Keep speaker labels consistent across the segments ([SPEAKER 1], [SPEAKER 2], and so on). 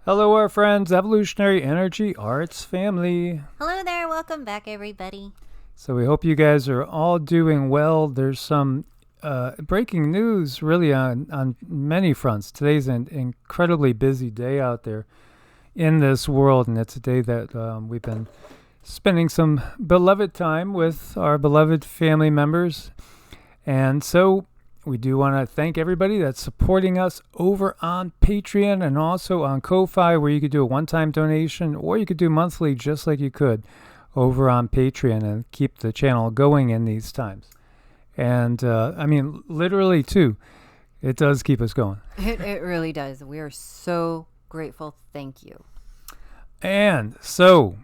[SPEAKER 1] Hello, our friends, Evolutionary Energy Arts family.
[SPEAKER 2] Hello there, welcome back, everybody.
[SPEAKER 1] So we hope you guys are all doing well. There's some breaking news really on many fronts. Today's an incredibly busy day out there in this world, and it's a day that we've been spending some beloved time with our beloved family members. And so we do want to thank everybody that's supporting us over on Patreon and also on Ko-Fi, where you could do a one-time donation or you could do monthly just like you could over on Patreon and keep the channel going in these times. And I mean, literally, too, it does keep us going.
[SPEAKER 2] It really does. We are so grateful. Thank you.
[SPEAKER 1] And so,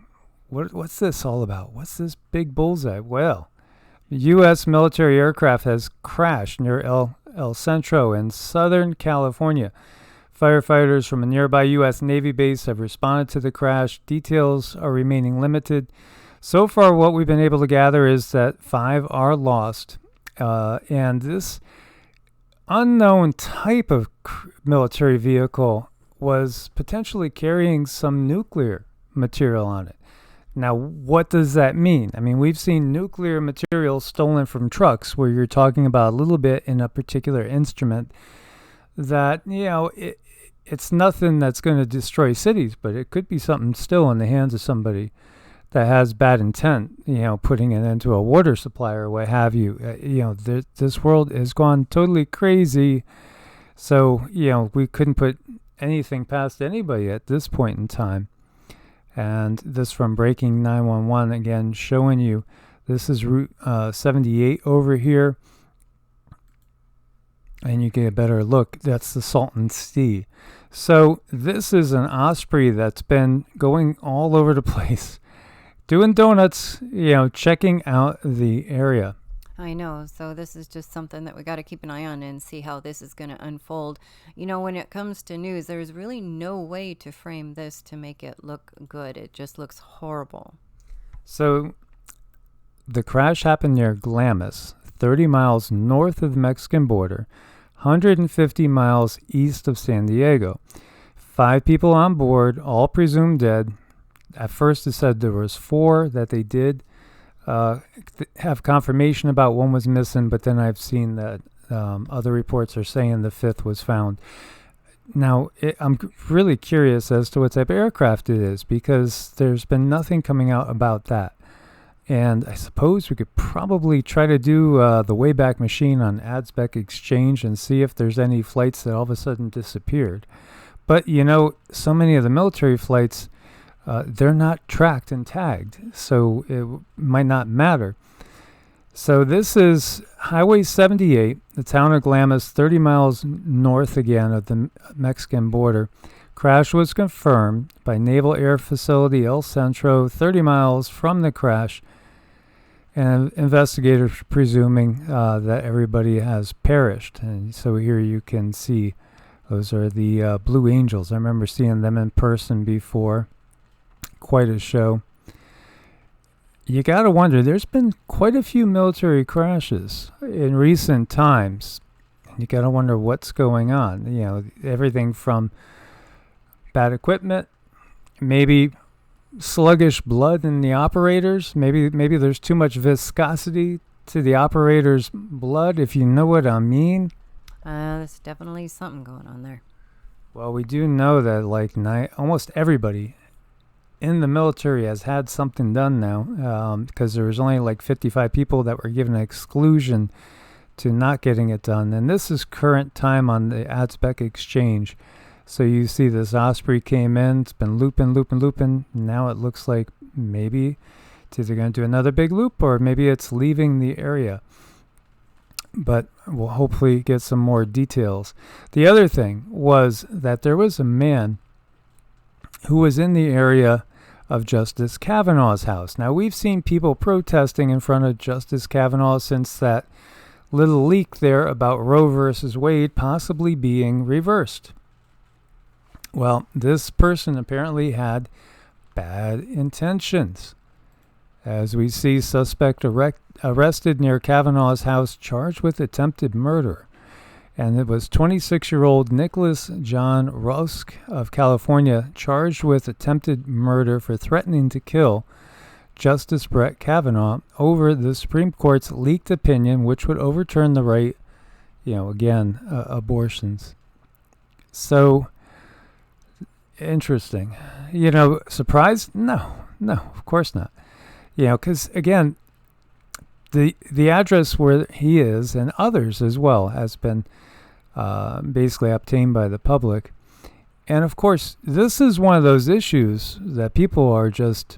[SPEAKER 1] what's this all about? What's this big bullseye? Well, U.S. military aircraft has crashed near El Centro in Southern California. Firefighters from a nearby U.S. Navy base have responded to the crash. Details are remaining limited. So far, what we've been able to gather is that 5 are lost. And this unknown type of military vehicle was potentially carrying some nuclear material on it. Now, what does that mean? I mean, we've seen nuclear material stolen from trucks where you're talking about a little bit in a particular instrument that, it's nothing that's going to destroy cities, but it could be something still in the hands of somebody that has bad intent, putting it into a water supply or what have you. This world has gone totally crazy. So, we couldn't put anything past anybody at this point in time. And this from Breaking 911, again, showing you, this is Route 78 over here. And you get a better look. That's the Salton Sea. So this is an osprey that's been going all over the place, doing donuts, checking out the area.
[SPEAKER 2] I know. So this is just something that we got to keep an eye on and see how this is going to unfold. When it comes to news, there's really no way to frame this to make it look good. It just looks horrible.
[SPEAKER 1] So the crash happened near Glamis, 30 miles north of the Mexican border, 150 miles east of San Diego. 5 people on board, all presumed dead. At first it said there was 4 that they did have confirmation about. 1 was missing, but then I've seen that other reports are saying the 5th was found. Now, I'm really curious as to what type of aircraft it is, because there's been nothing coming out about that. And I suppose we could probably try to do the Wayback Machine on AdSpec Exchange and see if there's any flights that all of a sudden disappeared. But, so many of the military flights, they're not tracked and tagged, so it might not matter. So this is Highway 78, the town of Glamis, 30 miles north again of the Mexican border. Crash was confirmed by Naval Air Facility El Centro, 30 miles from the crash, and investigators presuming that everybody has perished. And so here you can see those are the Blue Angels. I remember seeing them in person before. Quite a show. You got to wonder, there's been quite a few military crashes in recent times. You got to wonder what's going on. Everything from bad equipment, maybe sluggish blood in the operators. Maybe there's too much viscosity to the operator's blood, if you know what I mean.
[SPEAKER 2] There's definitely something going on there.
[SPEAKER 1] Well, we do know that almost everybody in the military has had something done now, because there was only 55 people that were given an exclusion to not getting it done. And this is current time on the AdSpec Exchange. So you see this osprey came in, it's been looping. Now it looks like maybe it's either going to do another big loop or maybe it's leaving the area. But we'll hopefully get some more details. The other thing was that there was a man who was in the area of Justice Cavanaugh's house. Now, we've seen people protesting in front of Justice Kavanaugh since that little leak there about Roe versus Wade possibly being reversed. Well, this person apparently had bad intentions. As we see, suspect arrested near Kavanaugh's house, charged with attempted murder. And it was 26-year-old Nicholas John Rusk of California, charged with attempted murder for threatening to kill Justice Brett Kavanaugh over the Supreme Court's leaked opinion, which would overturn the right, again, abortions. So, interesting. Surprised? No, of course not. Because, again, the address where he is, and others as well, has been basically obtained by the public. And, of course, this is one of those issues that people are just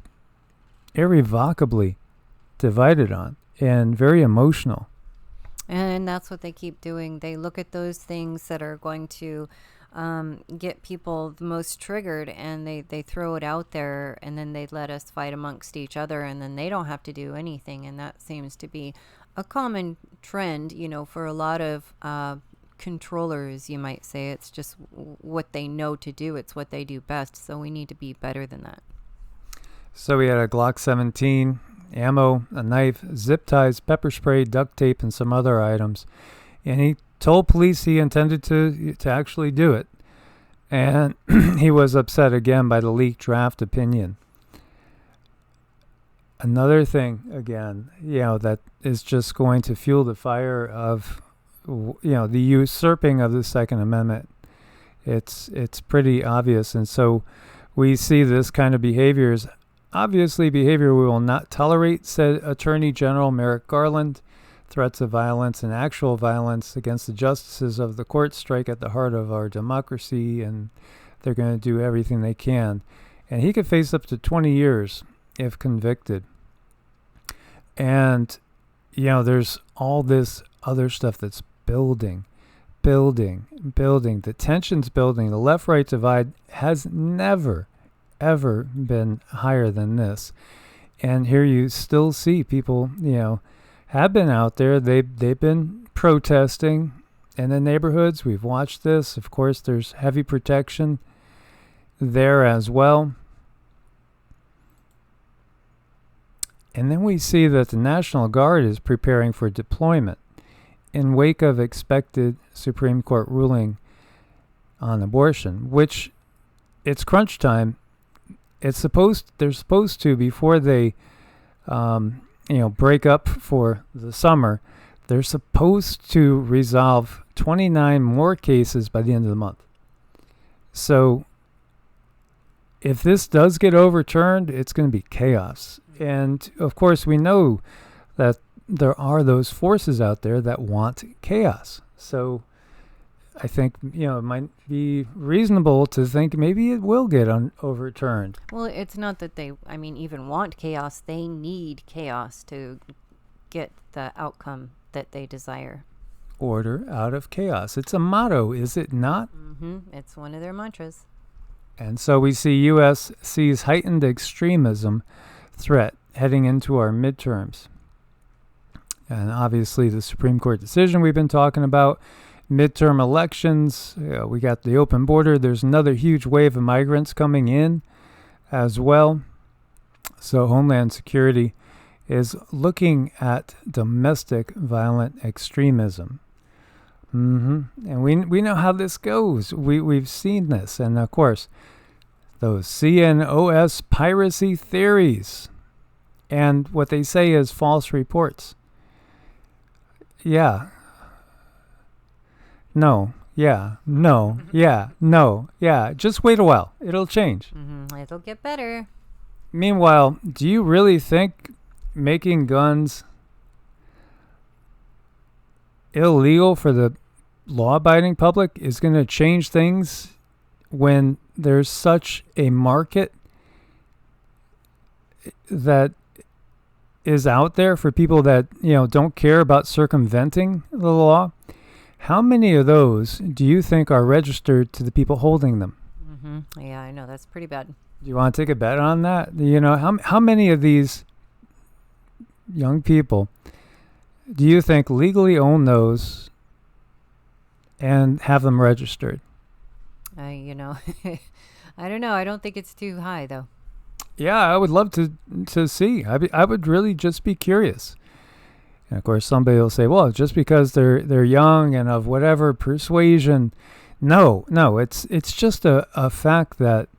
[SPEAKER 1] irrevocably divided on and very emotional.
[SPEAKER 2] And that's what they keep doing. They look at those things that are going to get people the most triggered, and they throw it out there, and then they let us fight amongst each other, and then they don't have to do anything. And that seems to be a common trend, for a lot of controllers, you might say. It's just what they know to do. It's what they do best. So we need to be better than that.
[SPEAKER 1] So we had a Glock 17, ammo, a knife, zip ties, pepper spray, duct tape, and some other items. And he told police he intended to actually do it. And he was upset again by the leaked draft opinion. Another thing, again, that is just going to fuel the fire of, the usurping of the Second Amendment. It's pretty obvious. And so we see this kind of behavior is obviously behavior we will not tolerate, said Attorney General Merrick Garland. Threats of violence and actual violence against the justices of the court strike at the heart of our democracy, and they're going to do everything they can. And he could face up to 20 years if convicted. And, there's all this other stuff that's building. The tension's building. The left-right divide has never, ever been higher than this. And here you still see people, have been out there. They've been protesting in the neighborhoods. We've watched this. Of course, there's heavy protection there as well. And then we see that the National Guard is preparing for deployment in wake of expected Supreme Court ruling on abortion, which it's crunch time. They're supposed to, before they break up for the summer, they're supposed to resolve 29 more cases by the end of the month. So if this does get overturned, it's going to be chaos. And of course, we know that there are those forces out there that want chaos. So I think, it might be reasonable to think maybe it will get overturned.
[SPEAKER 2] Well, it's not that they, even want chaos. They need chaos to get the outcome that they desire.
[SPEAKER 1] Order out of chaos. It's a motto, is it not?
[SPEAKER 2] Mm-hmm. It's one of their mantras.
[SPEAKER 1] And so we see U.S. sees heightened extremism threat heading into our midterms. And obviously the Supreme Court decision we've been talking about, midterm elections, we got the open border. There's another huge wave of migrants coming in as well. So Homeland Security is looking at domestic violent extremism. And we know how this goes. We've seen this. And of course, those CNOS piracy theories and what they say is false reports. Yeah. No. Yeah. No. Yeah. No. Yeah. Just wait a while. It'll change.
[SPEAKER 2] It'll get better.
[SPEAKER 1] Meanwhile, do you really think making guns illegal for the law-abiding public is going to change things when there's such a market that is out there for people that, don't care about circumventing the law? How many of those do you think are registered to the people holding them?
[SPEAKER 2] Yeah, I know. That's pretty bad.
[SPEAKER 1] Do you want to take a bet on that? How many of these young people do you think legally own those and have them registered?
[SPEAKER 2] I don't know. I don't think it's too high, though.
[SPEAKER 1] Yeah, I would love to see. I would really just be curious. And of course, somebody will say, well, just because they're young and of whatever persuasion. No, it's just a fact that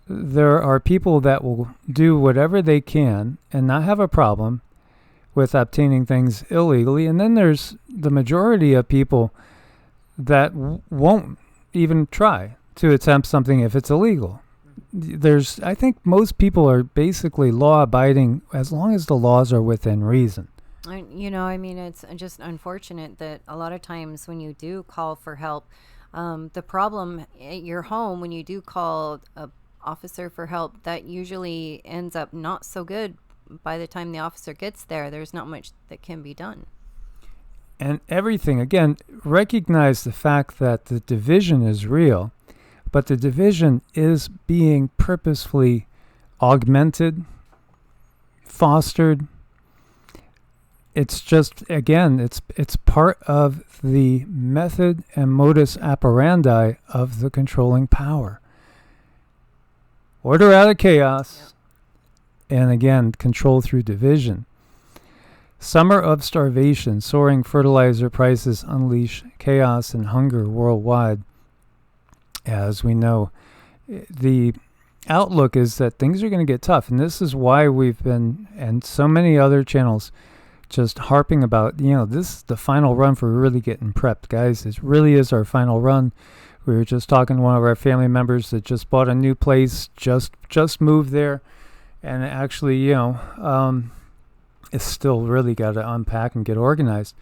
[SPEAKER 1] there are people that will do whatever they can and not have a problem with obtaining things illegally. And then there's the majority of people that won't even try to attempt something if it's illegal. I think most people are basically law-abiding as long as the laws are within reason.
[SPEAKER 2] It's just unfortunate that a lot of times when you do call for help, the problem at your home, when you do call a officer for help, that usually ends up not so good. By the time the officer gets there, there's not much that can be done.
[SPEAKER 1] And everything, again, recognize the fact that the division is real, but the division is being purposefully augmented, fostered. It's just, again, it's part of the method and modus operandi of the controlling power. Order out of chaos, and again, control through division. Summer of starvation, soaring fertilizer prices unleash chaos and hunger worldwide. As we know, the outlook is that things are going to get tough, and this is why we've been, and so many other channels, just harping about, this is the final run for really getting prepped, guys. It really is our final run. We were just talking to one of our family members that just bought a new place, just moved there, and actually, it's still really got to unpack and get organized,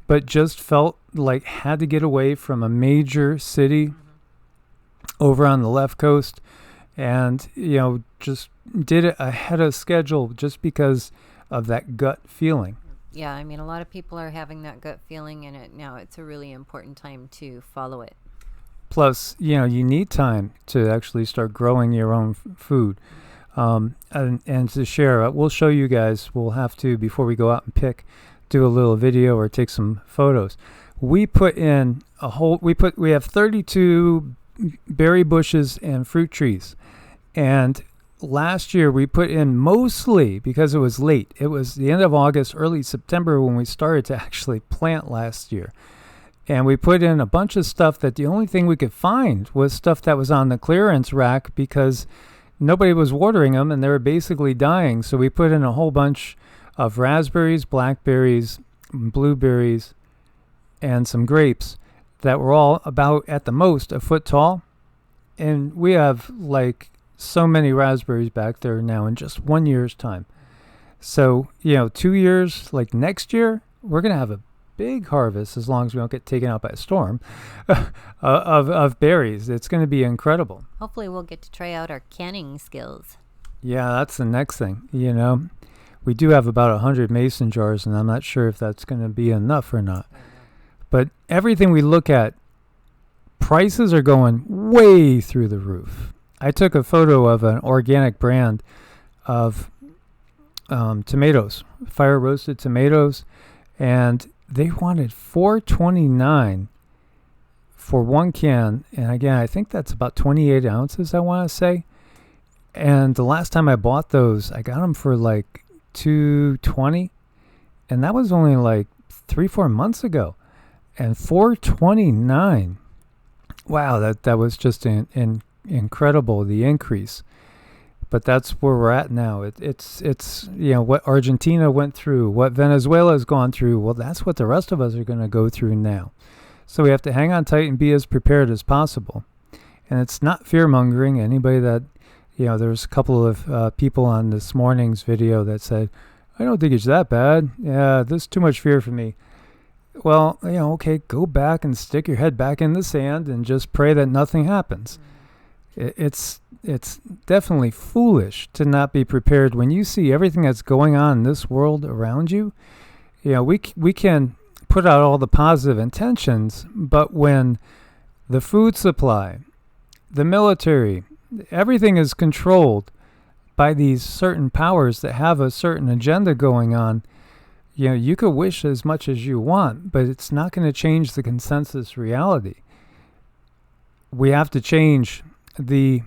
[SPEAKER 1] but just felt like had to get away from a major city over on the left coast, and just did it ahead of schedule just because of that gut feeling.
[SPEAKER 2] Yeah, a lot of people are having that gut feeling, and now it's a really important time to follow it.
[SPEAKER 1] Plus, you need time to actually start growing your own food. And to share, we'll show you guys, we'll have to, before we go out and do a little video or take some photos. We put in we have 32 berry bushes and fruit trees. And last year we put in, mostly because it was late, it was the end of August, early September when we started to actually plant last year. And we put in a bunch of stuff that the only thing we could find was stuff that was on the clearance rack because nobody was watering them and they were basically dying. So we put in a whole bunch of raspberries, blackberries, blueberries, and some grapes that were all about, at the most, a foot tall. And we have like so many raspberries back there now in just 1 year's time. So, 2 years, like next year, we're going to have a big harvest, as long as we don't get taken out by a storm, of berries. It's going to be incredible.
[SPEAKER 2] Hopefully we'll get to try out our canning skills.
[SPEAKER 1] Yeah, that's the next thing. We do have about 100 mason jars, and I'm not sure if that's going to be enough or not. But everything we look at, prices are going way through the roof. I took a photo of an organic brand of tomatoes, fire roasted tomatoes, and they wanted $4.29 for one can. And again, I think that's about 28 ounces, I want to say. And the last time I bought those, I got them for like $2.20. And that was only like 3-4 months ago. And $4.29. Wow, that was just incredible, the increase. But that's where we're at now. It's what Argentina went through, what Venezuela's gone through. Well, that's what the rest of us are going to go through now. So we have to hang on tight and be as prepared as possible. And it's not fear-mongering. Anybody that, there's a couple of people on this morning's video that said, I don't think it's that bad. Yeah, this is too much fear for me. Well, okay, go back and stick your head back in the sand and just pray that nothing happens. It's definitely foolish to not be prepared when you see everything that's going on in this world around you. We can put out all the positive intentions, but when the food supply, the military, everything is controlled by these certain powers that have a certain agenda going on, you could wish as much as you want, but it's not going to change the consensus reality. We have to change the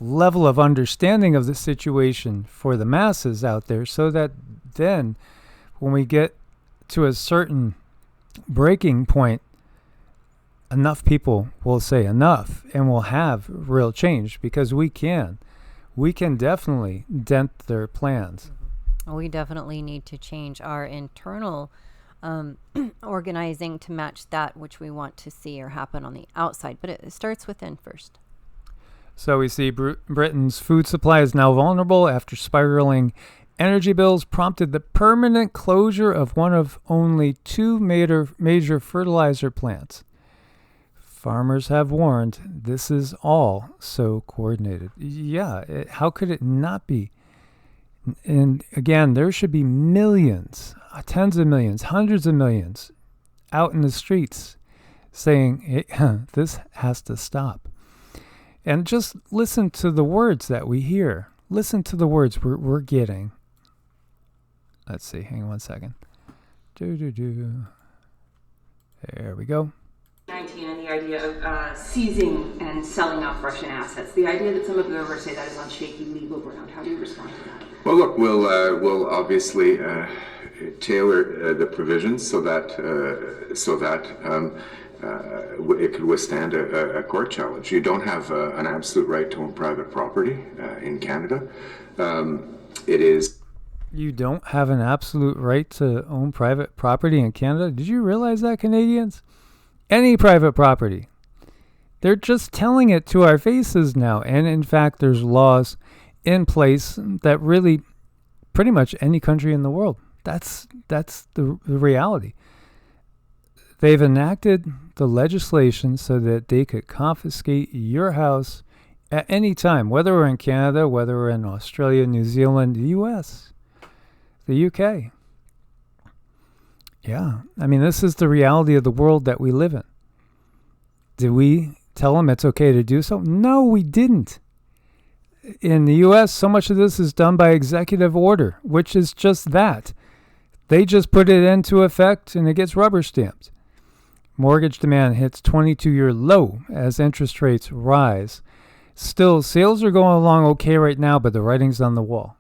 [SPEAKER 1] level of understanding of the situation for the masses out there, so that then when we get to a certain breaking point, enough people will say enough and will have real change, because we can definitely dent their plans.
[SPEAKER 2] We definitely need to change our internal organizing to match that which we want to see or happen on the outside, but it starts within first.
[SPEAKER 1] So we see Britain's food supply is now vulnerable after spiraling energy bills prompted the permanent closure of one of only 2 major fertilizer plants. Farmers have warned this is all so coordinated. Yeah, how could it not be? And again, there should be millions, tens of millions, hundreds of millions out in the streets saying, hey, this has to stop. And just listen to the words that we hear. Listen to the words we're getting. Let's see. Hang on one second. There we go.
[SPEAKER 3] 19 and the idea of seizing and selling off Russian assets. The idea that some observers say that is on shaky legal ground. How do you respond to that?
[SPEAKER 4] Well, look, we'll obviously tailor the provisions so that it could withstand a court challenge. You don't have an absolute right to own private property in Canada. It is.
[SPEAKER 1] You don't have an absolute right to own private property in Canada? Did you realize that, Canadians? Any private property. They're just telling it to our faces now. And in fact, there's laws in place that really pretty much any country in the world. That's the reality. They've enacted the legislation so that they could confiscate your house at any time, whether we're in Canada, whether we're in Australia, New Zealand, the US, the UK. Yeah, I mean, this is the reality of the world that we live in. Did we tell them it's okay to do so? No, we didn't. In the U.S., so much of this is done by executive order, which is just that. They just put it into effect and it gets rubber stamped. Mortgage demand hits 22-year low as interest rates rise. Still, sales are going along okay right now, but the writing's on the wall.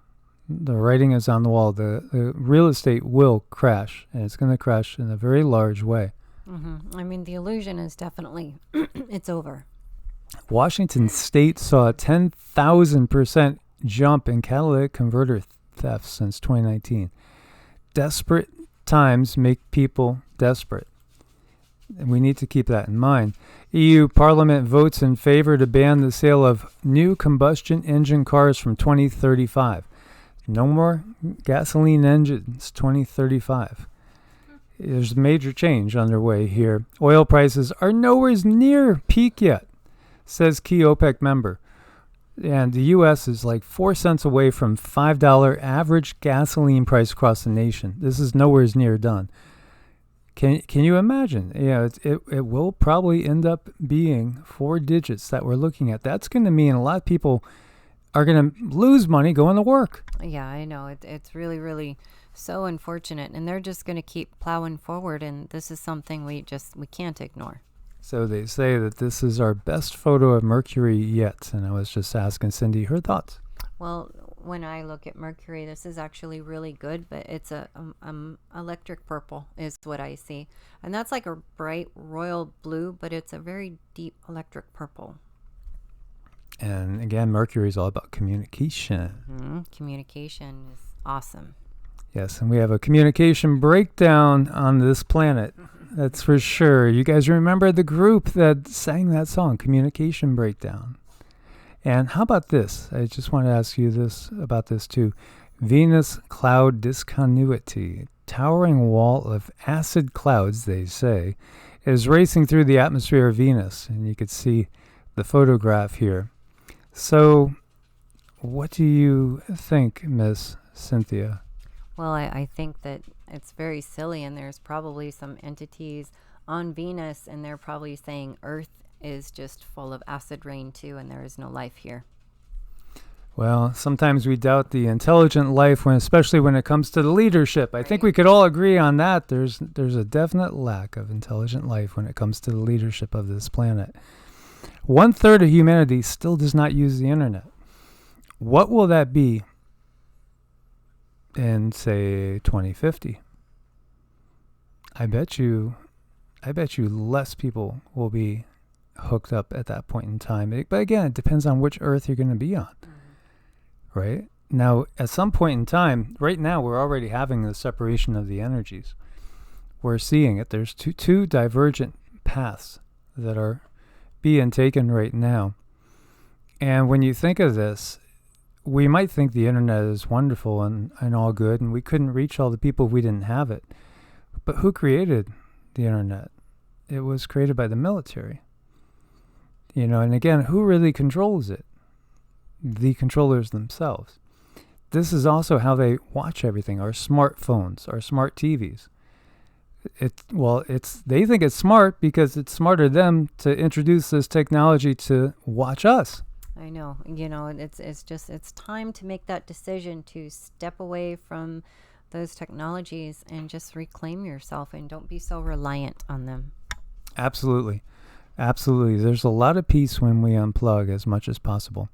[SPEAKER 1] The writing is on the wall. The real estate will crash, and it's going to crash in a very large way.
[SPEAKER 2] Mm-hmm. I mean, the illusion is definitely, it's over.
[SPEAKER 1] Washington State saw a 10,000% jump in catalytic converter theft since 2019. Desperate times make people desperate. And we need to keep that in mind. EU Parliament votes in favor to ban the sale of new combustion engine cars from 2035. No more gasoline engines, 2035. There's major change underway here. Oil prices are nowhere near peak yet, says key OPEC member. And the U.S. is like 4 cents away from $5 average gasoline price across the nation. This is nowhere near done. Can you imagine? Yeah, it will probably end up being 4 digits that we're looking at. That's going to mean a lot of people are going to lose money going to work.
[SPEAKER 2] Yeah, I know. It's really, really so unfortunate. And they're just going to keep plowing forward. And this is something we can't ignore.
[SPEAKER 1] So they say that this is our best photo of Mercury yet. And I was just asking Cindy her thoughts.
[SPEAKER 2] Well, when I look at Mercury, this is actually really good, but it's a electric purple is what I see. And that's like a bright royal blue, but it's a very deep electric purple.
[SPEAKER 1] And again, Mercury is all about communication.
[SPEAKER 2] Mm-hmm. Communication is awesome.
[SPEAKER 1] Yes, and we have a communication breakdown on this planet. That's for sure. You guys remember the group that sang that song, Communication Breakdown? And how about this? I just want to ask you about this too. Venus cloud discontinuity. Towering wall of acid clouds, they say, is racing through the atmosphere of Venus. And you could see the photograph here. So, what do you think, Miss Cynthia?
[SPEAKER 2] Well, I think that it's very silly, and there's probably some entities on Venus, and they're probably saying Earth is just full of acid rain too, and there is no life here.
[SPEAKER 1] Well, sometimes we doubt the intelligent life, especially when it comes to the leadership. I think we could all agree on that. There's a definite lack of intelligent life when it comes to the leadership of this planet. 1/3 of humanity still does not use the internet. What will that be in, say, 2050? I bet you less people will be hooked up at that point in time. But again, it depends on which earth you're going to be on, right? Now, at some point in time, right now, we're already having the separation of the energies. We're seeing it. There's two divergent paths that are being taken right now. And when you think of this, we might think the internet is wonderful and all good, and we couldn't reach all the people if we didn't have it. But who created the internet? It was created by the military. And again, who really controls it? The controllers themselves. This is also how they watch everything, our smartphones, our smart TVs. They think it's smart because it's smarter them to introduce this technology to watch us.
[SPEAKER 2] I know. It's time to make that decision to step away from those technologies and just reclaim yourself and don't be so reliant on them. Absolutely.
[SPEAKER 1] There's a lot of peace when we unplug as much as possible.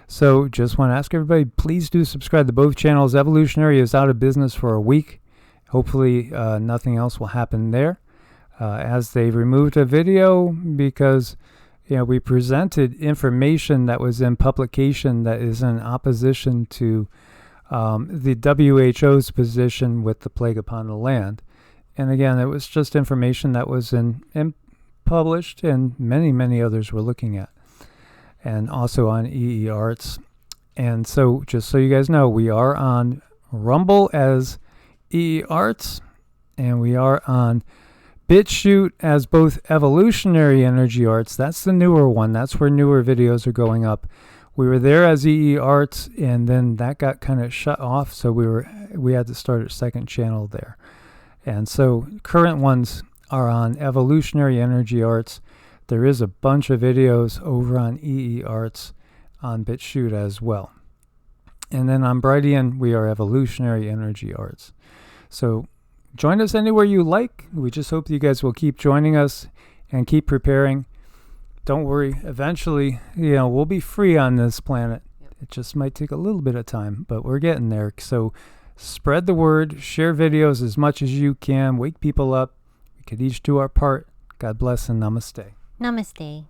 [SPEAKER 1] So just want to ask everybody, please do subscribe to both channels. Evolutionary is out of business for a week. Hopefully nothing else will happen there as they removed a video because we presented information that was in publication that is in opposition to the WHO's position with the plague upon the land. And again, it was just information that was in published and many others were looking at. And also on EEARTS. And so just so you guys know, we are on Rumble as EEARTS, and we are on Bitchute as both Evolutionary Energy Arts. That's the newer one. That's where newer videos are going up. We were there as EEARTS, and then that got kind of shut off, so we had to start a second channel there. And so current ones are on Evolutionary Energy Arts. There is a bunch of videos over on EEARTS on Bitchute as well. And then on Brighteon, we are Evolutionary Energy Arts. So join us anywhere you like. We just hope that you guys will keep joining us and keep preparing. Don't worry. Eventually, we'll be free on this planet. Yep. It just might take a little bit of time, but we're getting there. So spread the word. Share videos as much as you can. Wake people up. We could each do our part. God bless and namaste.
[SPEAKER 2] Namaste.